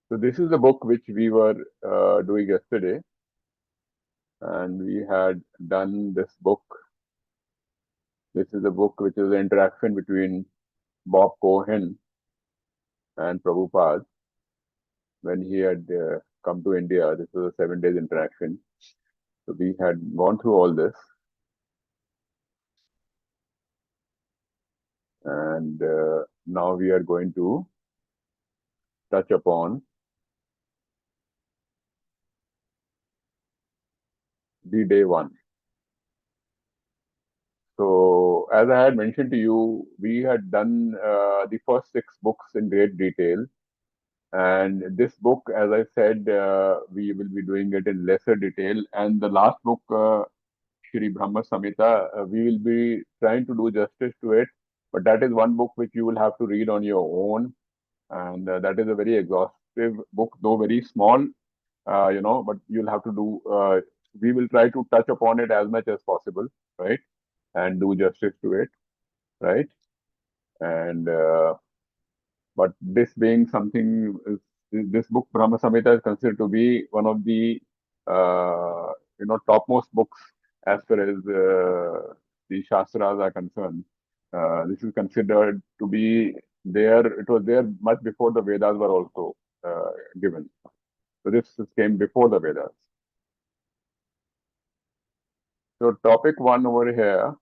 So this is the book which we were doing yesterday, and we had done this book. This is a book which is the interaction between Bob Cohen and Prabhupada when he had come to India. This was a 7 days interaction. So we had gone through all this, and now we are going to touch upon the day one. So, as I had mentioned to you, we had done the first 6 books in great detail. And this book, as I said, we will be doing it in lesser detail. And the last book, Shri Brahma Samhita, we will be trying to do justice to it. But that is one book which you will have to read on your own. And that is a very exhaustive book, though very small, but you'll have to do, we will try to touch upon it as much as possible, right? And do justice to it, right? And but this being something, this book Brahma Samhita is considered to be one of the topmost books as far as the Shastras are concerned. This is considered to be there. It was there much before the Vedas were also given. So this came before the Vedas. So topic one over here,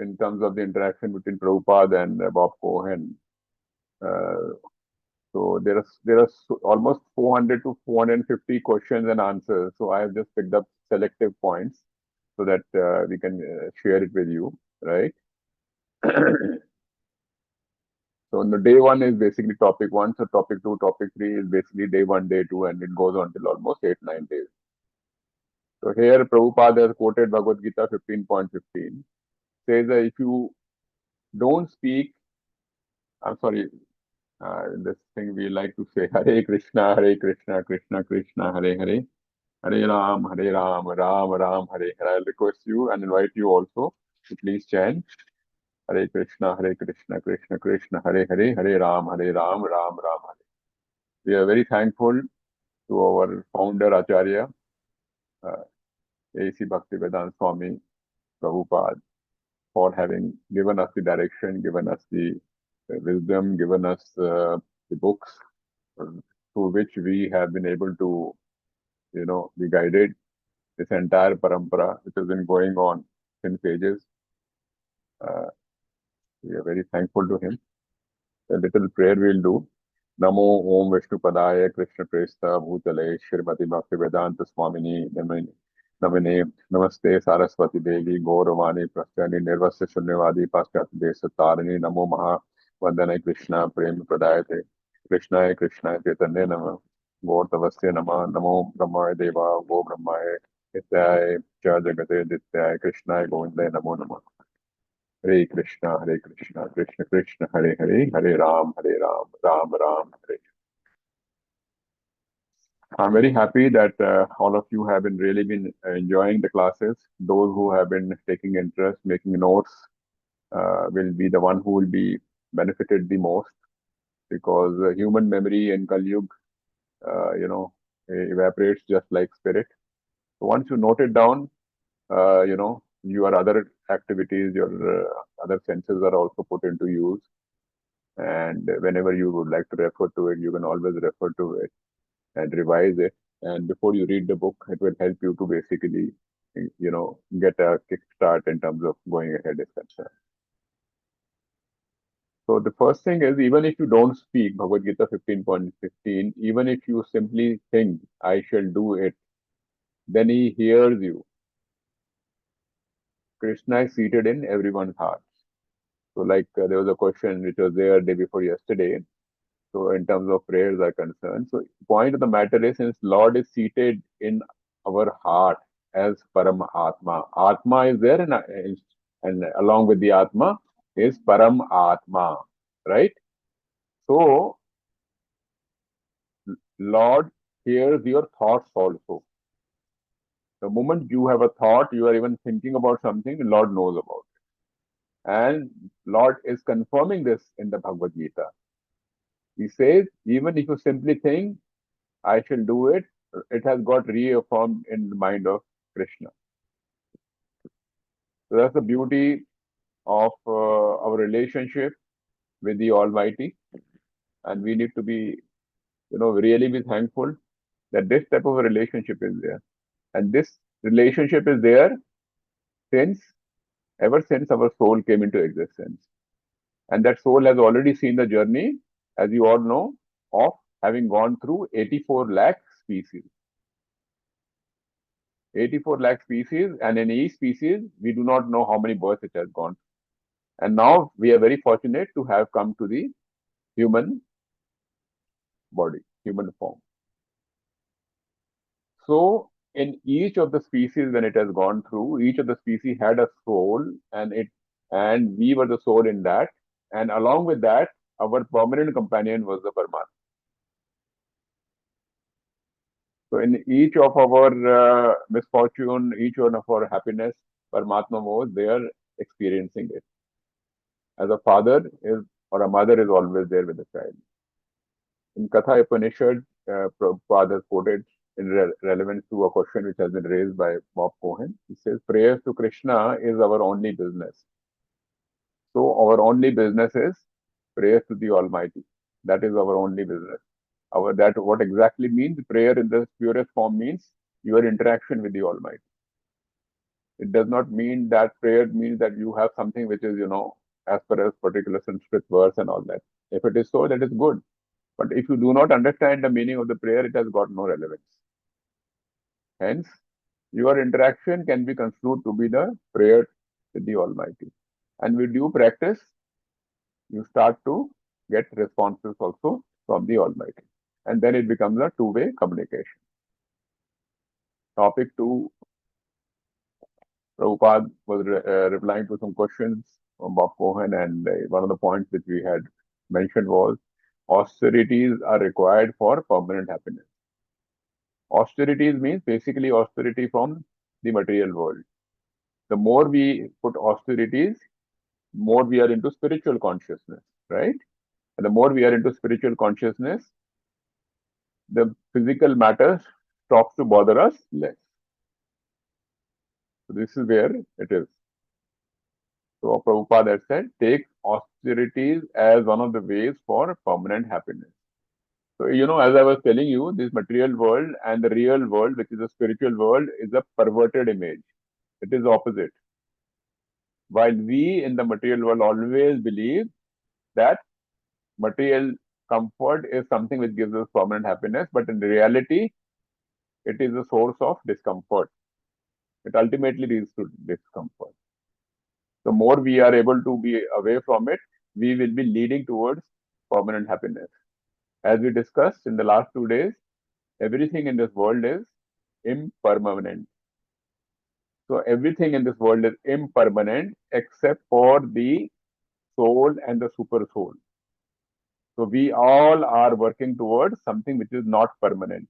in terms of the interaction between Prabhupada and Bob Cohen. Uh, So there are almost 400 to 450 questions and answers. So I have just picked up selective points so that we can share it with you, right? So on the day one is basically topic one. So topic two, topic three is basically day one, day two, and it goes on till almost 8, 9 days. So here Prabhupada has quoted Bhagavad Gita 15.15. Says that if you don't speak, I'm sorry, this thing we like to say Hare Krishna, Krishna Krishna, Hare Hare. Hare Ram, Ram Ram, Hare Hare. I'll request you and invite you also to please chant Hare Krishna, Krishna Krishna, Hare Hare, Hare Ram, Ram Ram Hare. We are very thankful to our founder Acharya, uh, A.C. Bhaktivedanta Swami Prabhupada, for having given us the direction, given us the wisdom, given us the books through which we have been able to, be guided. This entire parampara, which has been going on since ages. We are very thankful to him. A little prayer we'll do. Namo Om Vishnu Padaya Krishna Prestha Bhutale Shrimati Bhakti Vedanta Swamini Namine Namaste Saraswati Devi Gauravani Prastyani Nirvasya Shunyavadi Paschat Desa Tarini Namo Maha Vandana Krishna Prem Pradayate Krishna Chaitanya Nama Gaurtavasya Nama Namo Brahmaya Deva Go Brahmaya Nityaya Cha Jagate Dityaya Krishna Govindaya Namo Namah. Hare Krishna, Krishna Krishna, Hare Hare, Hare Ram, Ram Ram, Hare. I'm very happy that all of you have been really been enjoying the classes. Those who have been taking interest, making notes, will be the one who will be benefited the most, because human memory in Kali Yuga, evaporates just like spirit. So once you note it down, your other activities, your other senses are also put into use. And whenever you would like to refer to it, you can always refer to it and revise it. And before you read the book, it will help you to basically, get a kickstart in terms of going ahead is concerned. So the first thing is, even if you don't speak, Bhagavad Gita 15.15, even if you simply think, I shall do it, then he hears you. Krishna is seated in everyone's heart. So like there was a question which was there day before yesterday. So in terms of prayers are concerned, so point of the matter is, since Lord is seated in our heart as Param Atma, Atma is there, and along with the Atma is Param Atma, right? So Lord hears your thoughts also. The moment you have a thought, you are even thinking about something, Lord knows about it. And Lord is confirming this in the Bhagavad Gita. He says, even if you simply think, I shall do it, it has got reaffirmed in the mind of Krishna. So that's the beauty of our relationship with the Almighty. And we need to be, really be thankful that this type of a relationship is there. And this relationship is there since, ever since our soul came into existence. And that soul has already seen the journey, as you all know, of having gone through 84 lakh species. 84 lakh species, and in each species, we do not know how many births it has gone. And now we are very fortunate to have come to the human body, human form. So, in each of the species, when it has gone through, each of the species had a soul, and we were the soul in that. And along with that, our permanent companion was the Paramatma. So, in each of our misfortune, each one of our happiness, Paramatma was there experiencing it. As a father is or a mother is always there with the child. In Katha Upanishad, Prabhupada has quoted in relevance to a question which has been raised by Bob Cohen. He says, prayers to Krishna is our only business. So our only business is prayers to the Almighty. That is our only business. That what exactly means prayer in the purest form means your interaction with the Almighty. It does not mean that prayer means that you have something which is, as per a particular Sanskrit verse and all that. If it is so, that is good. But if you do not understand the meaning of the prayer, it has got no relevance. Hence, your interaction can be construed to be the prayer with the Almighty. And with due practice, you start to get responses also from the Almighty. And then it becomes a two-way communication. Topic 2, Prabhupada was replying to some questions from Bob Cohen, and one of the points which we had mentioned was austerities are required for permanent happiness. Austerities means basically austerity from the material world. The more we put austerities, more we are into spiritual consciousness, right? And the more we are into spiritual consciousness, the physical matter stops to bother us less. So this is where it is. So Prabhupada had said, take austerities as one of the ways for permanent happiness. So, as I was telling you, this material world and the real world, which is the spiritual world, is a perverted image. It is opposite. While we in the material world always believe that material comfort is something which gives us permanent happiness, but in reality, it is a source of discomfort. It ultimately leads to discomfort. The more we are able to be away from it, we will be leading towards permanent happiness. As we discussed in the last 2 days, everything in this world is impermanent. So everything in this world is impermanent except for the soul and the super soul. So we all are working towards something which is not permanent.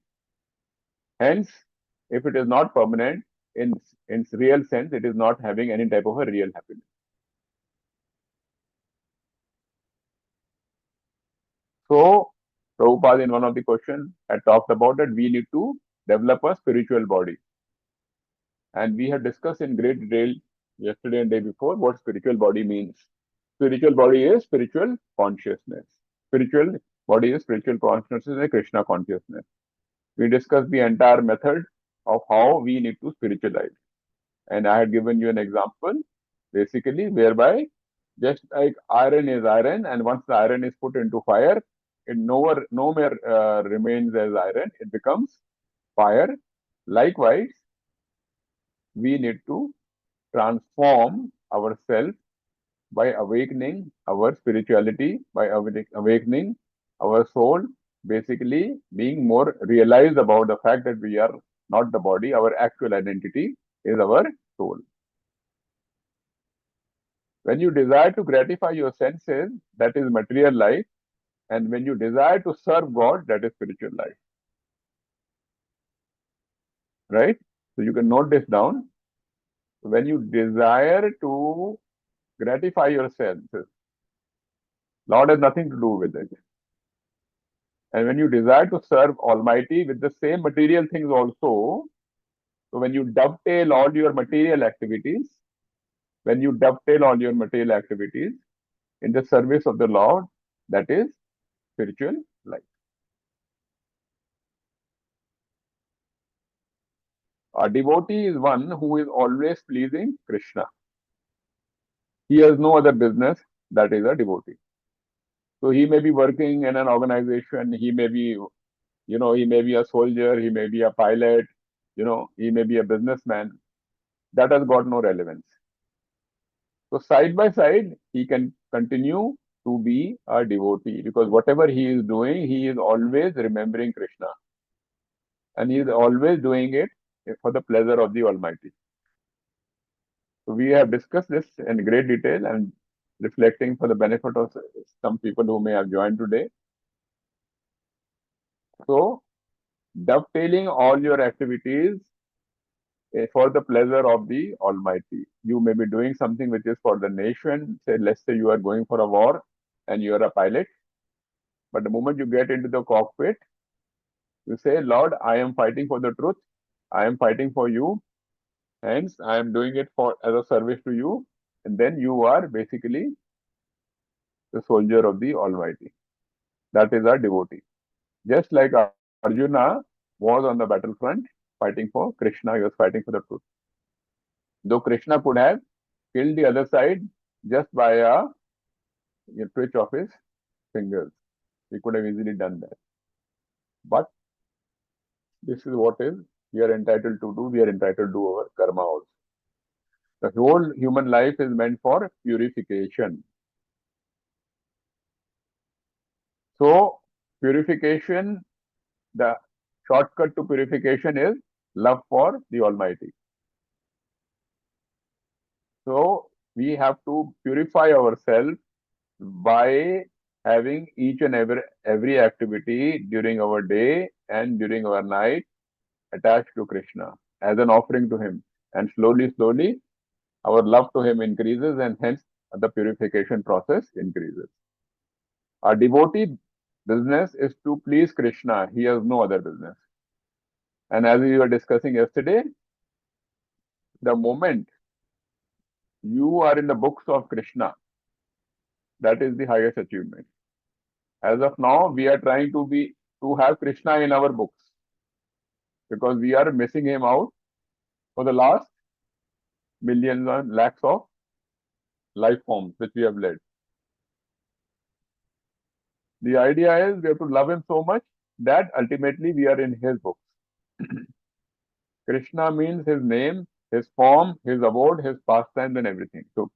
Hence, if it is not permanent, in real sense, it is not having any type of a real happiness. So, Prabhupada in one of the questions had talked about that we need to develop a spiritual body. And we had discussed in great detail yesterday and day before what spiritual body means. Spiritual body is spiritual consciousness. Spiritual body is spiritual consciousness and Krishna consciousness. We discussed the entire method of how we need to spiritualize. And I had given you an example, basically, whereby just like iron is iron, and once the iron is put into fire, it no more remains as iron, it becomes fire. Likewise, we need to transform ourselves by awakening our spirituality, by awakening our soul, basically being more realized about the fact that we are not the body, our actual identity is our soul. When you desire to gratify your senses, that is material life. And when you desire to serve God, that is spiritual life. Right? So you can note this down. When you desire to gratify your senses, Lord has nothing to do with it. And when you desire to serve Almighty with the same material things also, so when you dovetail all your material activities, when you dovetail all your material activities in the service of the Lord, that is spiritual life. A devotee is one who is always pleasing Krishna. He has no other business, that is a devotee. So he may be working in an organization, he may be, he may be a soldier, he may be a pilot, he may be a businessman. That has got no relevance. So side by side, he can continue to be a devotee because whatever he is doing, he is always remembering Krishna. And he is always doing it for the pleasure of the Almighty. So we have discussed this in great detail and reflecting for the benefit of some people who may have joined today. So dovetailing all your activities for the pleasure of the Almighty. You may be doing something which is for the nation. Say, let's say you are going for a war and you are a pilot. But the moment you get into the cockpit, you say, Lord, I am fighting for the truth. I am fighting for you. Hence, I am doing it for as a service to you. And then you are basically the soldier of the Almighty. That is our devotee. Just like Arjuna was on the battlefront fighting for Krishna, he was fighting for the truth. Though Krishna could have killed the other side just by a twitch of his fingers. He could have easily done that. But this is what is we are entitled to do. We are entitled to do our karma also. The whole human life is meant for purification. So, purification, the shortcut to purification is love for the Almighty. So, we have to purify ourselves by having each and every activity during our day and during our night attached to Krishna as an offering to him. And slowly, our love to him increases and hence the purification process increases. Our devotee business is to please Krishna. He has no other business. And as we were discussing yesterday, the moment you are in the books of Krishna, that is the highest achievement. As of now, we are trying to have Krishna in our books because we are missing him out for the last millions and lakhs of life forms which we have led. The idea is we have to love him so much that ultimately we are in his books. Krishna means his name, his form, his abode, his pastimes and everything. So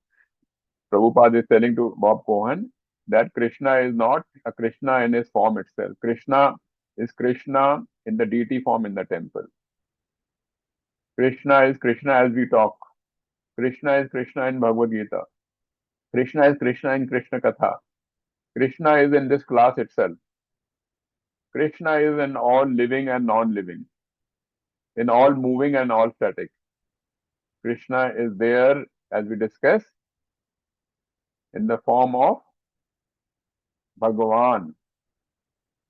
Prabhupada is telling to Bob Cohen that Krishna is not a Krishna in his form itself. Krishna is Krishna in the deity form in the temple. Krishna is Krishna as we talk. Krishna is Krishna in Bhagavad Gita. Krishna is Krishna in Krishna Katha. Krishna is in this class itself. Krishna is in all living and non-living, in all moving and all static. Krishna is there, as we discussed, in the form of Bhagavan,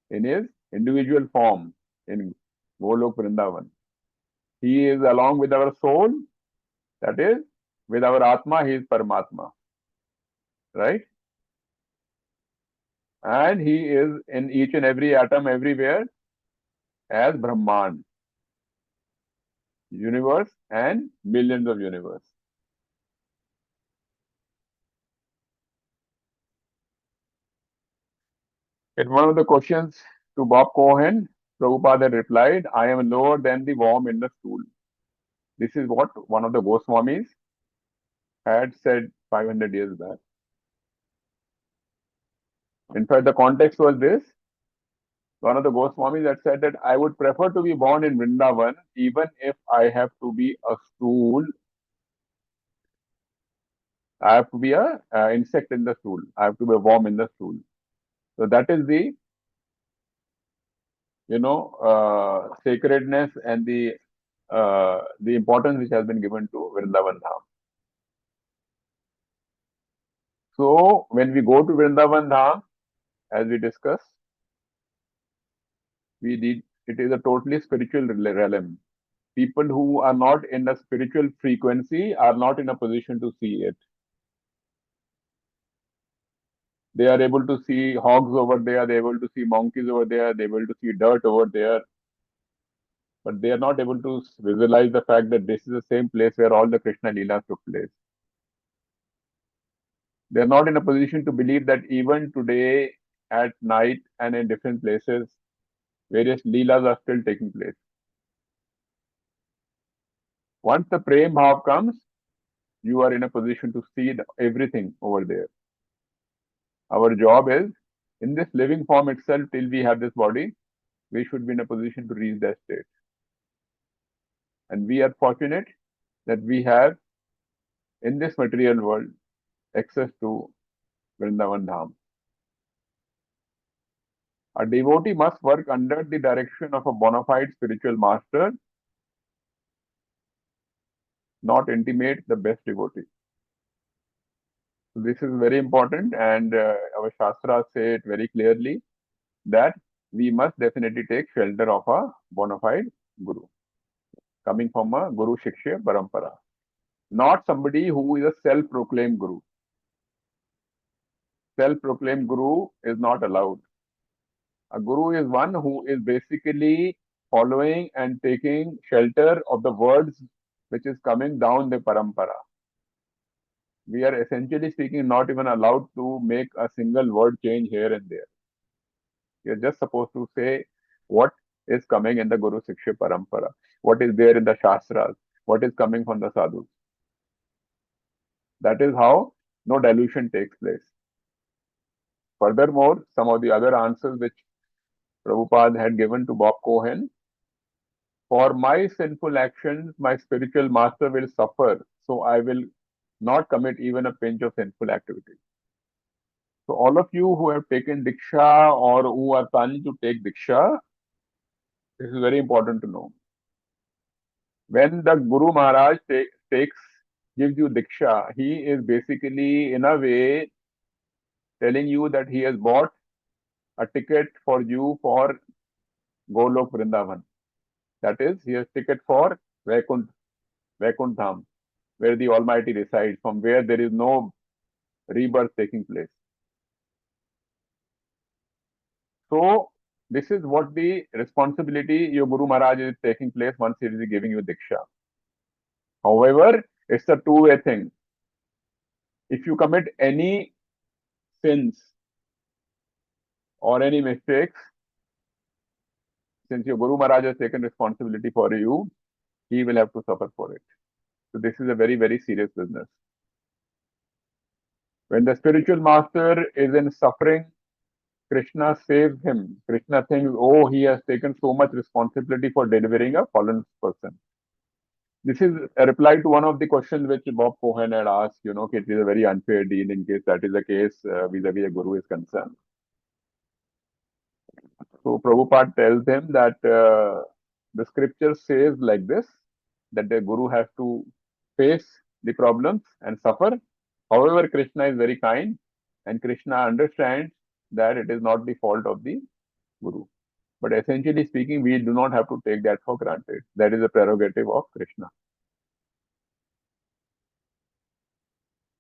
in his individual form in Golok Vrindavan. He is along with our soul, that is, with our Atma, he is Paramatma. Right? And he is in each and every atom everywhere as Brahman, universe and millions of universe. In one of the questions to Bob Cohen, Prabhupada replied, I am lower than the worm in the stool. This is what one of the Goswamis had said 500 years back. In fact, the context was this. One of the Goswamis had said that I would prefer to be born in Vrindavan even if I have to be a stool. I have to be a insect in the stool. I have to be a worm in the stool. So that is the sacredness and the importance which has been given to Vrindavan Dham. So when we go to Vrindavan Dham, as we discussed, It is a totally spiritual realm. People who are not in a spiritual frequency are not in a position to see it. They are able to see hogs over there, they're able to see monkeys over there, they're able to see dirt over there, but they are not able to visualize the fact that this is the same place where all the Krishna Leelas took place. They are not in a position to believe that even today at night and in different places, various Leelas are still taking place. Once the Prem Bhav comes, you are in a position to see everything over there. Our job is, in this living form itself, till we have this body, we should be in a position to reach that state. And we are fortunate that we have, in this material world, access to Vrindavan Dham. A devotee must work under the direction of a bona fide spiritual master, not intimate the best devotee. So this is very important, and our Shastras say it very clearly that we must definitely take shelter of a bona fide Guru, coming from a Guru Shiksha Parampara. Not somebody who is a self-proclaimed Guru. Self-proclaimed Guru is not allowed. A Guru is one who is basically following and taking shelter of the words which is coming down the Parampara. We are essentially speaking not even allowed to make a single word change here and there. We are just supposed to say what is coming in the Guru Shiksha Parampara, what is there in the Shastras, what is coming from the Sadhus. That is how no dilution takes place. Furthermore, some of the other answers which Prabhupada had given to Bob Cohen, for my sinful actions, my spiritual master will suffer, so I will not commit even a pinch of sinful activity. So all of you who have taken Diksha or who are planning to take Diksha, this is very important to know. When the Guru Maharaj gives you Diksha, he is basically in a way telling you that he has bought a ticket for you for Golok Vrindavan. That is, he has ticket for Vaikunt Dham, where the Almighty resides, from where there is no rebirth taking place. So, this is what the responsibility your Guru Maharaj is taking place once he is giving you Diksha. However, it's a two-way thing. If you commit any sins or any mistakes, since your Guru Maharaj has taken responsibility for you, he will have to suffer for it. So, this is a very, very serious business. When the spiritual master is in suffering, Krishna saves him. Krishna thinks, oh, he has taken so much responsibility for delivering a fallen person. This is a reply to one of the questions which Bob Cohen had asked, it is a very unfair deal in case that is the case vis-a-vis a guru is concerned. So Prabhupada tells him that the scripture says like this, that the guru has to face the problems and suffer. However, Krishna is very kind and Krishna understands that it is not the fault of the guru. But essentially speaking, we do not have to take that for granted. That is a prerogative of Krishna.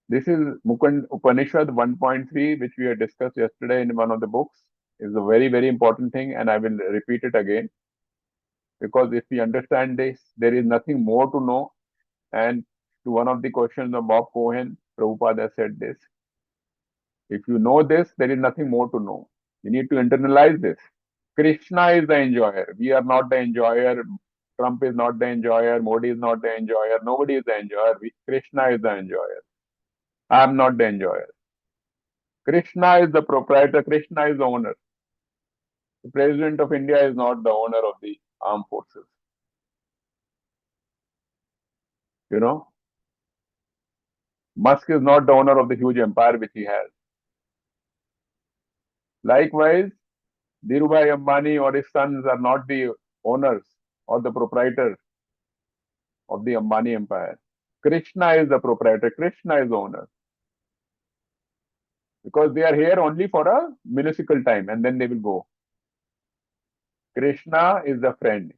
This is Mukund Upanishad 1.3, which we had discussed yesterday in one of the books. Is a very, very important thing, and I will repeat it again. Because if we understand this, there is nothing more to know. And to one of the questions of Bob Cohen, Prabhupada said this. If you know this, there is nothing more to know. You need to internalize this. Krishna is the enjoyer. We are not the enjoyer. Trump is not the enjoyer. Modi is not the enjoyer. Nobody is the enjoyer. Krishna is the enjoyer. I am not the enjoyer. Krishna is the proprietor. Krishna is the owner. The President of India is not the owner of the armed forces. Musk is not the owner of the huge empire which he has. Likewise, Dhirubhai Ambani or his sons are not the owners or the proprietors of the Ambani empire. Krishna is the proprietor. Krishna is the owner. Because they are here only for a minuscule time and then they will go. Krishna is the friend.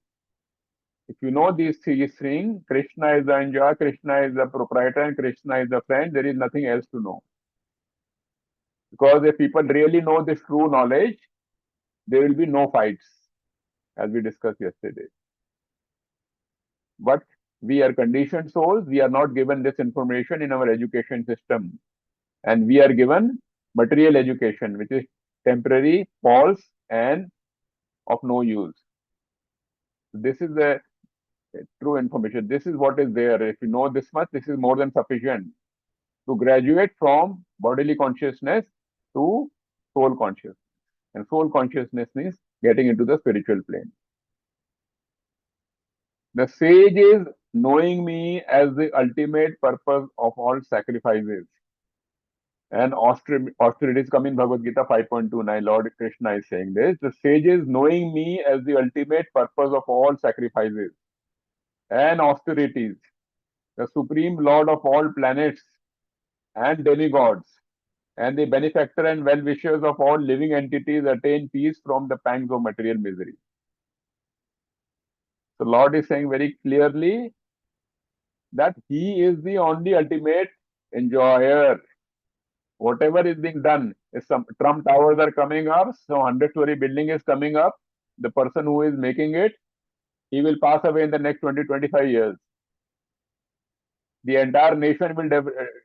If you know these three things, Krishna is the enjoyer, Krishna is the proprietor, and Krishna is the friend, there is nothing else to know. Because if people really know this true knowledge, there will be no fights, as we discussed yesterday. But we are conditioned souls, we are not given this information in our education system. And we are given material education, which is temporary, false, and of no use. This is the true information. This is what is there. If you know this much, this is more than sufficient to graduate from bodily consciousness to soul consciousness. And soul consciousness means getting into the spiritual plane. The sage is knowing me as the ultimate purpose of all sacrifices. And austerity is coming in Bhagavad Gita 5.29. Lord Krishna is saying this. The sage is knowing me as the ultimate purpose of all sacrifices and austerities, the supreme lord of all planets and demigods, and the benefactor and well-wishers of all living entities attain peace from the pangs of material misery. So Lord is saying very clearly that He is the only ultimate enjoyer. Whatever is being done, if some Trump towers are coming up, some 100-story building is coming up, the person who is making it, he will pass away in the next 20-25 years. The entire nation will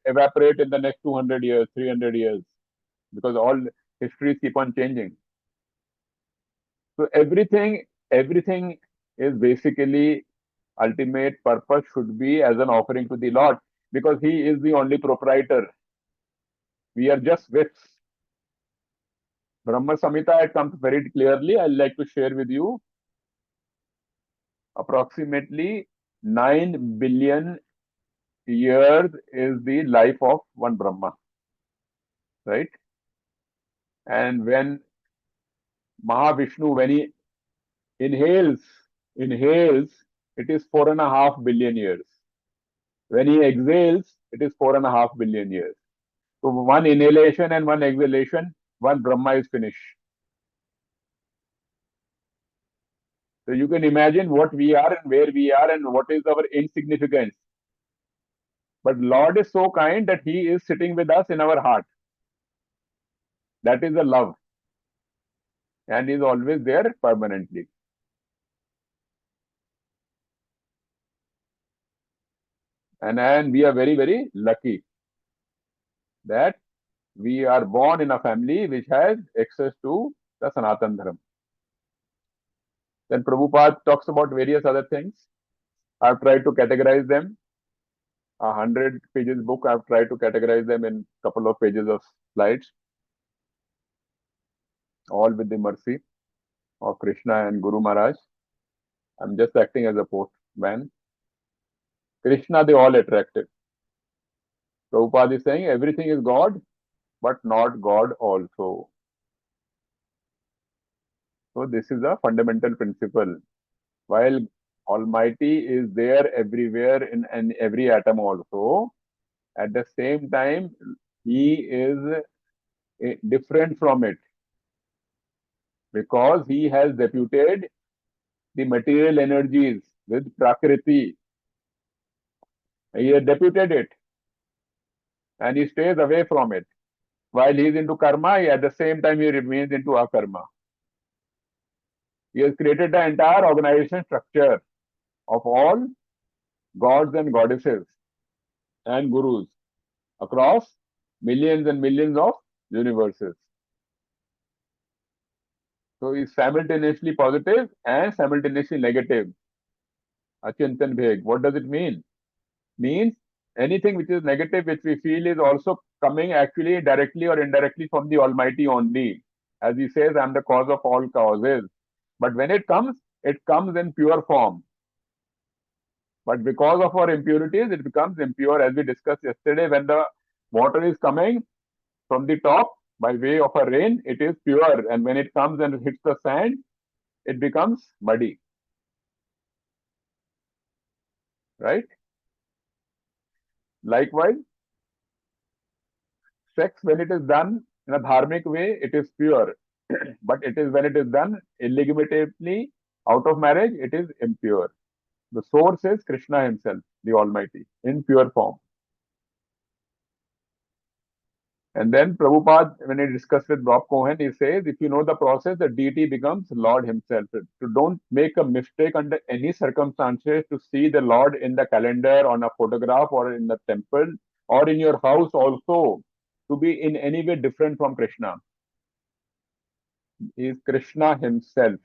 evaporate in the next 200 years, 300 years, because all histories keep on changing. So everything is basically ultimate purpose should be as an offering to the Lord, because He is the only proprietor. We are just whips. Brahma Samhita, it comes very clearly. I'd like to share with you. Approximately 9 billion years is the life of one Brahma, right? And when Mahavishnu, when he inhales, it is 4.5 billion years. When he exhales, it is 4.5 billion years. So one inhalation and one exhalation, one Brahma is finished. So you can imagine what we are and where we are and what is our insignificance. But Lord is so kind that He is sitting with us in our heart. That is the love. And He is always there permanently. And we are very, very lucky that we are born in a family which has access to the Sanatan Dharma. Then Prabhupada talks about various other things. I've tried to categorize them. 100 pages book, I've tried to categorize them in a couple of pages of slides, all with the mercy of Krishna and Guru Maharaj. I'm just acting as a postman. Krishna, they all attractive. Prabhupada is saying everything is God, but not God also. So this is a fundamental principle. While Almighty is there everywhere in every atom also, at the same time, He is different from it, because He has deputed the material energies with Prakriti. He has deputed it and He stays away from it. While He is into karma, at the same time He remains into akarma. He has created the entire organization structure of all gods and goddesses and gurus across millions and millions of universes. So he's simultaneously positive and simultaneously negative. Achintan Bheg. What does it mean? Means anything which is negative, which we feel is also coming actually directly or indirectly from the Almighty only. As He says, I am the cause of all causes. But when it comes in pure form. But because of our impurities, it becomes impure, as we discussed yesterday. When the water is coming from the top by way of a rain, it is pure. And when it comes and hits the sand, it becomes muddy. Right? Likewise, sex, when it is done in a dharmic way, it is pure. But it is when it is done illegitimately out of marriage, it is impure. The source is Krishna himself, the Almighty, in pure form. And then Prabhupada, when he discussed with Bob Cohen, he says, if you know the process, the deity becomes Lord himself. So don't make a mistake under any circumstances to see the Lord in the calendar, on a photograph, or in the temple, or in your house also, to be in any way different from Krishna. He is Krishna himself.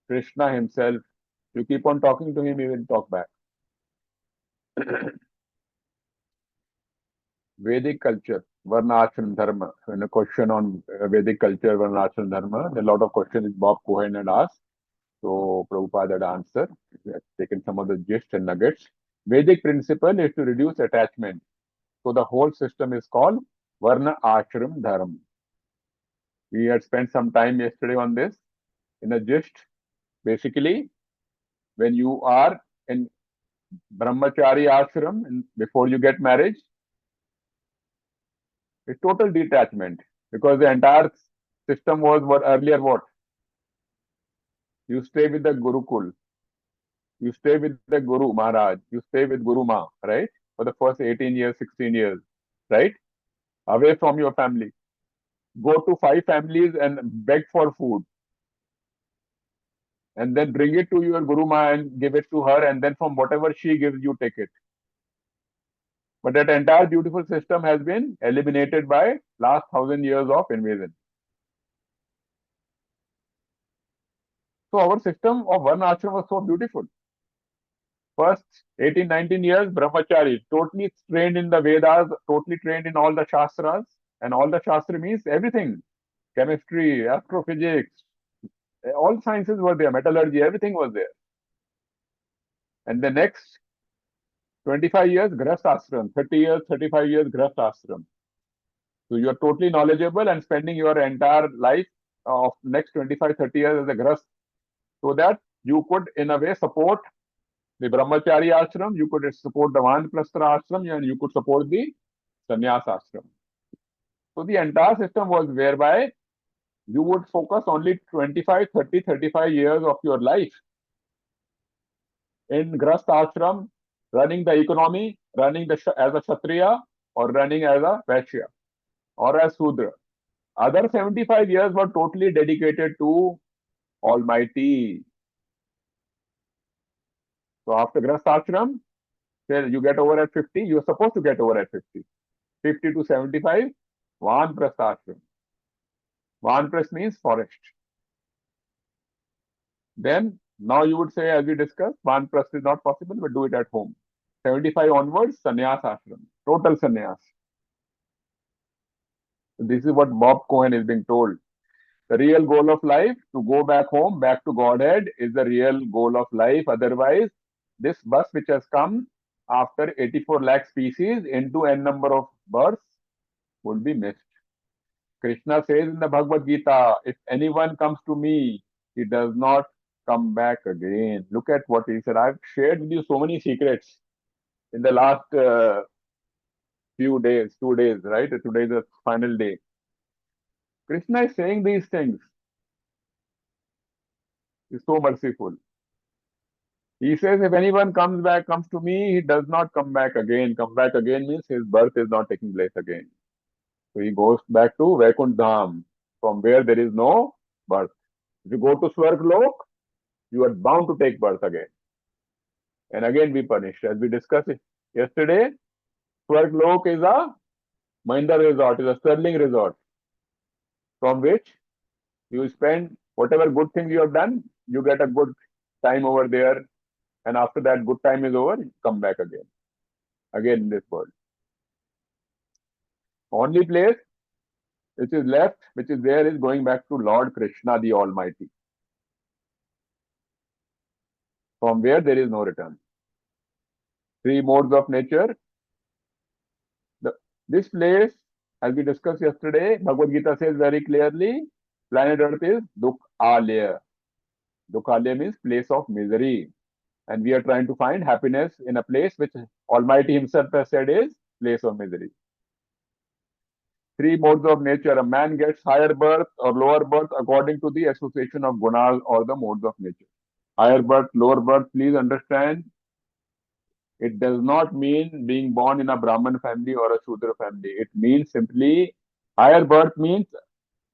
Krishna himself. You keep on talking to him, he will talk back. Vedic culture, Varna Ashram Dharma. When a question on Vedic culture, Varna Ashram Dharma, a lot of questions Bob Cohen had asked. So Prabhupada had answered. He had taken some of the gist and nuggets. Vedic principle is to reduce attachment. So the whole system is called Varna Ashram Dharma. We had spent some time yesterday on this in a gist. Basically, when you are in Brahmachari Ashram before you get married, it's total detachment because the entire system was what earlier what? You stay with the Gurukul, you stay with the Guru Maharaj, you stay with Guru Ma, right? For the first 18 years, 16 years, right? Away from your family. Go to 5 families and beg for food. And then bring it to your Guru Ma and give it to her, and then from whatever she gives, you take it. But that entire beautiful system has been eliminated by last 1,000 years of invasion. So our system of one ashram was so beautiful. First 18, 19 years, brahmachari, totally trained in the Vedas, totally trained in all the Shastras. And all the Shastra means everything. Chemistry, astrophysics, all sciences were there, metallurgy, everything was there. And the next 25 years, Grahast Ashram, 30 years, 35 years, Grahast Ashram. So you are totally knowledgeable and spending your entire life of next 25, 30 years as a Grahast, so that you could, in a way, support the Brahmachari ashram, you could support the Vanaprastha ashram, and you could support the Sannyas ashram. So the entire system was whereby you would focus only 25, 30, 35 years of your life in Grahast ashram, running the economy, running as a Kshatriya, or running as a Vaishya, or as Sudra. Other 75 years were totally dedicated to Almighty. So after Grahast ashram, say you get over at 50, you're supposed to get over at 50. 50 to 75, Vanaprastha ashram. Vanaprastha means forest. Then, now you would say, as we discussed, Vanaprastha is not possible, but do it at home. 75 onwards, Sannyas ashram. Total sannyas. This is what Bob Cohen is being told. The real goal of life, to go back home, back to Godhead, is the real goal of life. Otherwise, this bus which has come after 84 lakh species into n number of births would be missed. Krishna says in the Bhagavad Gita, if anyone comes to me, he does not come back again. Look at what he said. I've shared with you so many secrets in the last few days, 2 days, right? Today is the final day. Krishna is saying these things. He's so merciful. He says, if anyone comes to me, he does not come back again. Come back again means his birth is not taking place again. So he goes back to Vaikunt Dham, from where there is no birth. If you go to Swargalok, you are bound to take birth again. And again be punished. As we discussed yesterday, Swargalok is a Mahindra resort, is a sterling resort, from which you spend whatever good things you have done, you get a good time over there. And after that good time is over, you come back again. Again in this world. Only place which is left, which is there, is going back to Lord Krishna, the Almighty, from where there is no return. 3 modes of nature. This place, as we discussed yesterday, Bhagavad Gita says very clearly, planet Earth is Dukhalaya. Dukhalaya means place of misery. And we are trying to find happiness in a place which Almighty himself has said is place of misery. Three modes of nature. A man gets higher birth or lower birth according to the association of gunas or the modes of nature. Higher birth, lower birth, please understand, it does not mean being born in a Brahman family or a Shudra family. It means simply, higher birth means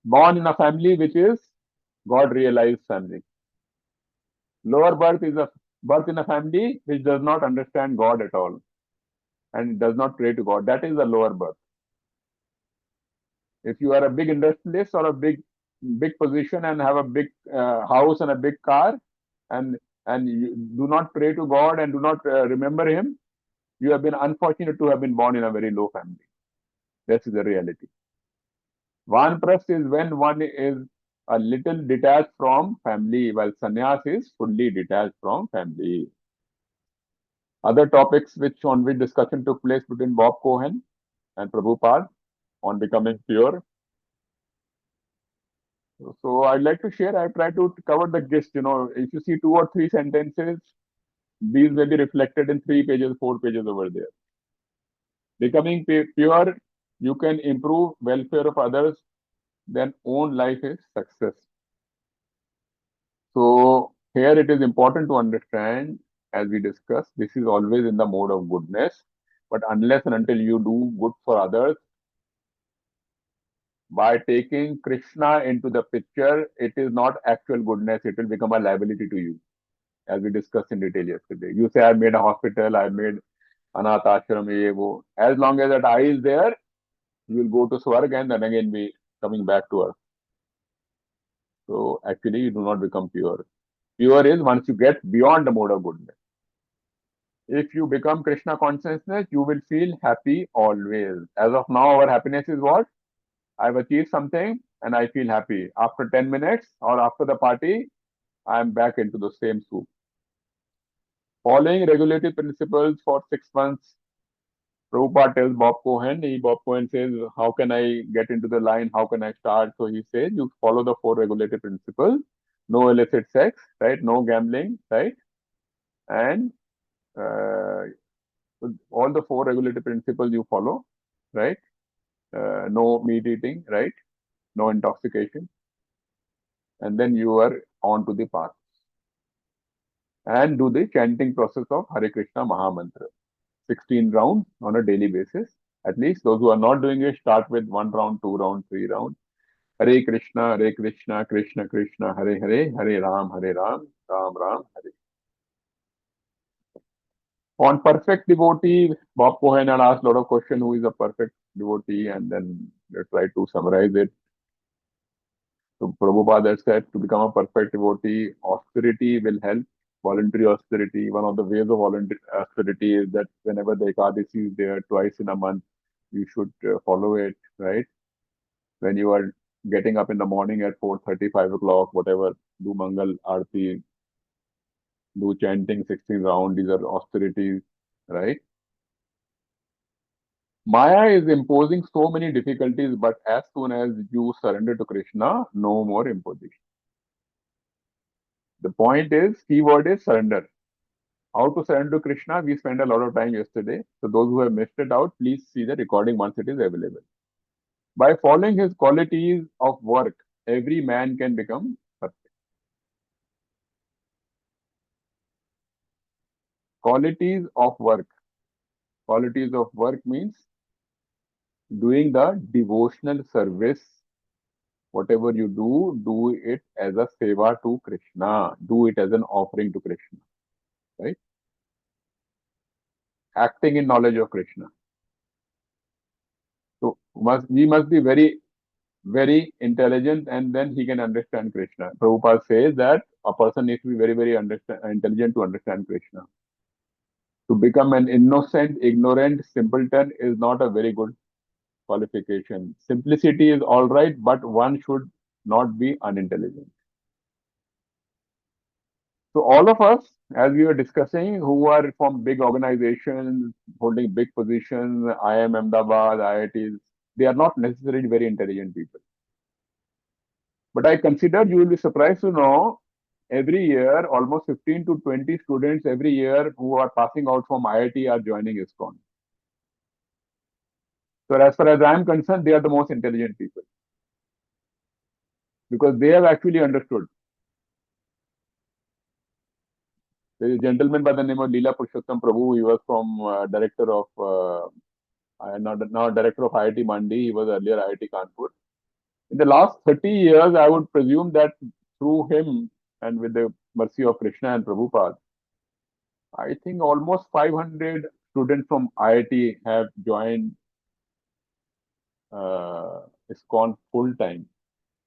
born in a family which is God realized family. Lower birth is a birth in a family which does not understand God at all and does not pray to God. That is the lower birth. If you are a big industrialist or a big position and have a big house and a big car, and you do not pray to God and do not remember Him, you have been unfortunate to have been born in a very low family. This is the reality. Vanprasth is when one is a little detached from family, while sannyas is fully detached from family. Other topics on which discussion took place between Bob Cohen and Prabhupada on becoming pure. So I'd like to share, I try to cover the gist. If you see 2 or 3 sentences, these may be reflected in 3 pages, 4 pages over there. Becoming pure, you can improve welfare of others, then own life is success. So here it is important to understand, as we discussed, this is always in the mode of goodness. But unless and until you do good for others, by taking Krishna into the picture, it is not actual goodness, it will become a liability to you, as we discussed in detail yesterday. You say, I made a hospital, I made anath ashram, ye wo. As long as that I is there, you will go to Swarg and then again be coming back to earth. So actually, you do not become pure. Pure is once you get beyond the mode of goodness. If you become Krishna consciousness, you will feel happy always. As of now, our happiness is what? I've achieved something and I feel happy. After 10 minutes or after the party, I'm back into the same soup. Following regulatory principles for 6 months, Prabhupada tells Bob Cohen, Bob Cohen says, how can I get into the line? How can I start? So he says, you follow the 4 regulatory principles. No illicit sex, right? No gambling, right? And all the 4 regulatory principles you follow, right? No meat eating, right? No intoxication. And then you are on to the path. And do the chanting process of Hare Krishna Mahamantra. 16 rounds on a daily basis. At least those who are not doing it, start with 1 round, 2 rounds, 3 rounds. Hare Krishna, Krishna Krishna, Hare Hare, Hare Ram, Ram Ram, Hare. On perfect devotee, Bob Cohen had asked a lot of questions, who is a perfect devotee, and then they tried to summarize it. So Prabhupada said, to become a perfect devotee, austerity will help. Voluntary austerity. One of the ways of voluntary austerity is that whenever the Ekadasi is there, twice in a month, you should follow it, right? When you are getting up in the morning at 4:30, 5 o'clock, whatever, do Mangal Aarti, do chanting 16 rounds, these are austerities, right? Maya is imposing so many difficulties, but as soon as you surrender to Krishna, no more imposition. The point is, keyword is surrender. How to surrender to Krishna, we spent a lot of time yesterday. So those who have missed it out, please see the recording once it is available. By following his qualities of work, every man can become perfect. Qualities of work. Qualities of work means doing the devotional service. Whatever you do it as a seva to Krishna. Do it as an offering to Krishna. Right? Acting in knowledge of Krishna. So we must be very, very intelligent, and then he can understand Krishna. Prabhupada says that a person needs to be very, very intelligent to understand Krishna. To become an innocent, ignorant simpleton is not a very good qualification. Simplicity is all right, but one should not be unintelligent. So all of us, as we were discussing, who are from big organizations, holding big positions, IIM Ahmedabad, IITs, they are not necessarily very intelligent people. But I consider you will be surprised to know every year, almost 15 to 20 students every year who are passing out from IIT are joining ISKCON. as far as I am concerned, they are the most intelligent people because they have actually understood. There is a gentleman by the name of Leela Purushottam Prabhu. He was from director of now director of IIT Mandi. He was earlier IIT Kanpur. In the last 30 years, I would presume that through him and with the mercy of Krishna and Prabhupada, I think almost 500 students from IIT have joined ISKCON full time,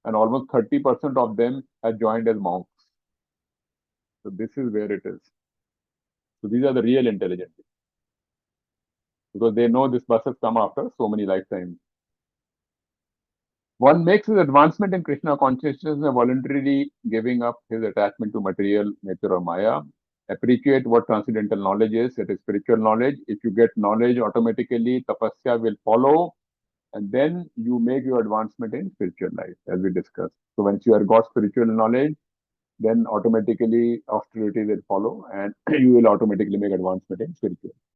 and almost 30% of them have joined as monks. So this is where it is. So these are the real intelligent people, because they know this bus has come after so many lifetimes. One makes his advancement in Krishna consciousness by voluntarily giving up his attachment to material nature or Maya. Appreciate what transcendental knowledge is. It is spiritual knowledge. If you get knowledge, automatically tapasya will follow, and then you make your advancement in spiritual life, as we discussed. So once you have got spiritual knowledge, then automatically austerity will follow, and you will automatically make advancement in spiritual.